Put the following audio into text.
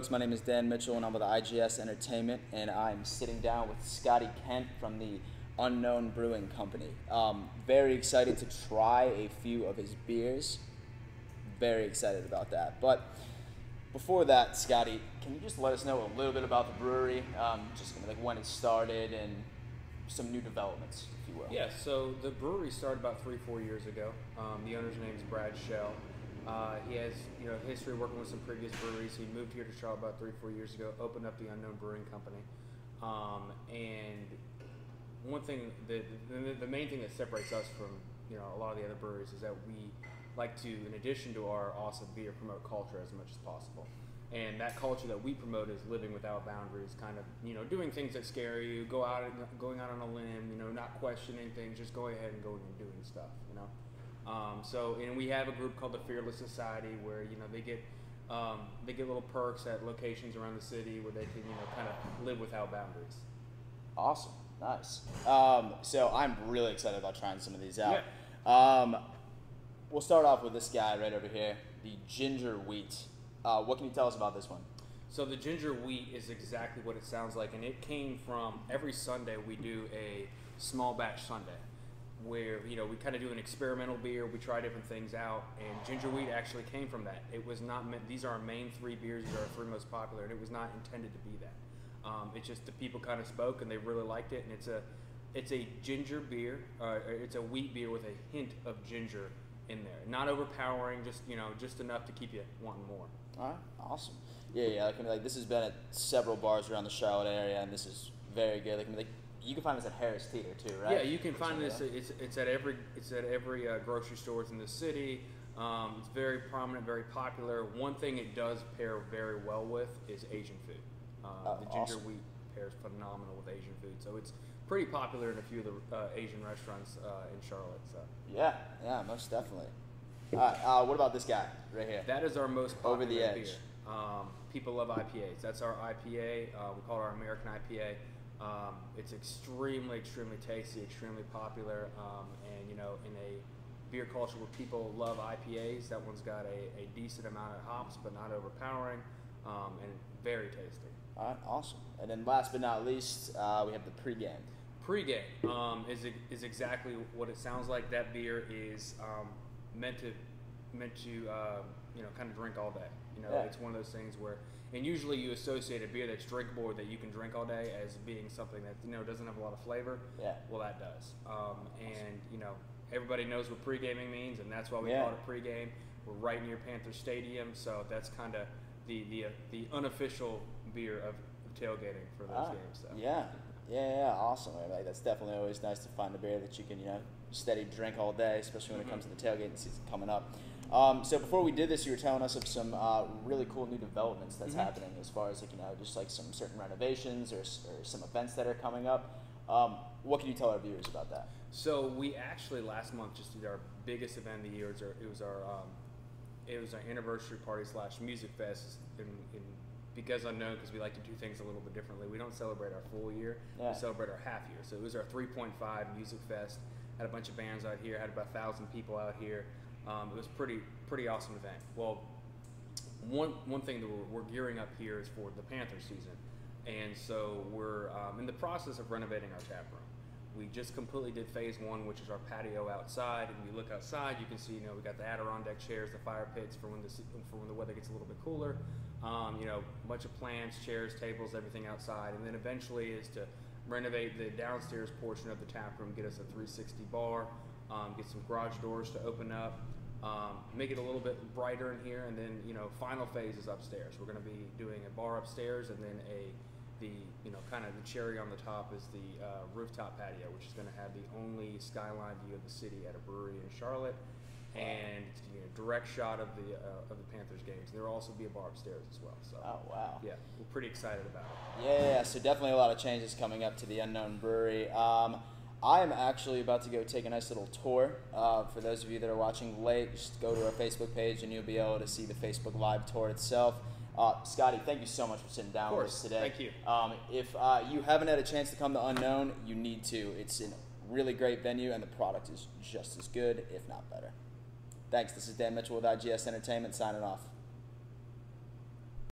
folks? My name is Dan Mitchell, and I'm with IGS Entertainment, and I'm sitting down with Scotty Kent from the Unknown Brewing Company. Very excited to try a few of his beers. Very excited about that. But before that, Scotty, can you just let us know a little bit about the brewery, just like when it started and some new developments, if you will? Yeah, so the brewery started about 3-4 years ago. The owner's name is Brad Shell. He has, history working with some previous breweries. He moved here to Charlotte about 3-4 years ago, opened up the Unknown Brewing Company. And one thing, the main thing that separates us from, a lot of the other breweries is that we like to, in addition to our awesome beer, promote culture as much as possible. And that culture that we promote is living without boundaries, kind of, doing things that scare you, going out on a limb, not questioning things, just going ahead and going and doing stuff, So, and we have a group called the Fearless Society where, they get little perks at locations around the city where they can, kind of live without boundaries. Awesome. Nice. So I'm really excited about trying some of these out. Yeah. We'll start off with this guy right over here, the ginger wheat. What can you tell us about this one? So the ginger wheat is exactly what it sounds like, and it came from, every Sunday we do a small batch Sunday where, we kind of do an experimental beer, we try different things out, and ginger wheat actually came from that. It was not meant, these are our main 3 beers, these are our 3 most popular, and it was not intended to be that. It's just the people kind of spoke and they really liked it, and it's a ginger beer, it's a wheat beer with a hint of ginger in there. Not overpowering, just enough to keep you wanting more. All right, awesome. Yeah. This has been at several bars around the Charlotte area, and this is very good. You can find this at Harris Teeter too, right? Yeah, you can find this. It's at every grocery stores in the city. It's very prominent, very popular. One thing it does pair very well with is Asian food. The ginger wheat pairs phenomenal with Asian food, so it's pretty popular in a few of the Asian restaurants in Charlotte. So. Yeah, most definitely. All right, what about this guy right here? That is our most popular Over the Edge. beer. People love IPAs. That's our IPA. We call it our American IPA. It's extremely, extremely tasty, extremely popular, and in a beer culture where people love IPAs, that one's got a decent amount of hops, but not overpowering, and very tasty. All right, awesome. And then last but not least, we have the pregame. Pregame is exactly what it sounds like. That beer is meant to kind of drink all day. It's one of those things where, and usually you associate a beer that's drinkable or that you can drink all day as being something that doesn't have a lot of flavor. Yeah. Well, that does. And everybody knows what pre-gaming means, and that's why we call it pregame. We're right near Panther Stadium, so that's kind of the unofficial beer of tailgating for those games. So. Yeah, awesome. That's definitely always nice to find a beer that you can steady drink all day, especially when it comes to the tailgating season coming up. So before we did this, you were telling us of some really cool new developments that's happening as far as just like some certain renovations or some events that are coming up. What can you tell our viewers about that? So we actually last month just did our biggest event of the year. It was our anniversary party / music fest because Unknown, because we like to do things a little bit differently. We don't celebrate our full year, we celebrate our half year. So it was our 3.5 music fest. Had a bunch of bands out here, had about 1,000 people out here. It was pretty awesome event. Well, one thing that we're gearing up here is for the Panther season, and so we're in the process of renovating our tap room. We just completely did phase 1, which is our patio outside, and we look outside, you can see, we got the Adirondack chairs, the fire pits for when the weather gets a little bit cooler. A bunch of plants, chairs, tables, everything outside, and then eventually is to renovate the downstairs portion of the tap room, get us a 360 bar, get some garage doors to open up, make it a little bit brighter in here, and then final phase is upstairs. We're going to be doing a bar upstairs, and then kind of the cherry on the top is the rooftop patio, which is going to have the only skyline view of the city at a brewery in Charlotte, and direct shot of the Panthers games. There will also be a bar upstairs as well. So, oh wow! Yeah, we're pretty excited about it. Yeah. So definitely a lot of changes coming up to the Unknown Brewery. I am actually about to go take a nice little tour. For those of you that are watching late, just go to our Facebook page and you'll be able to see the Facebook Live tour itself. Scotty, thank you so much for sitting down with us today. Thank you. If you haven't had a chance to come to Unknown, you need to. It's a really great venue, and the product is just as good, if not better. Thanks. This is Dan Mitchell with IGS Entertainment signing off.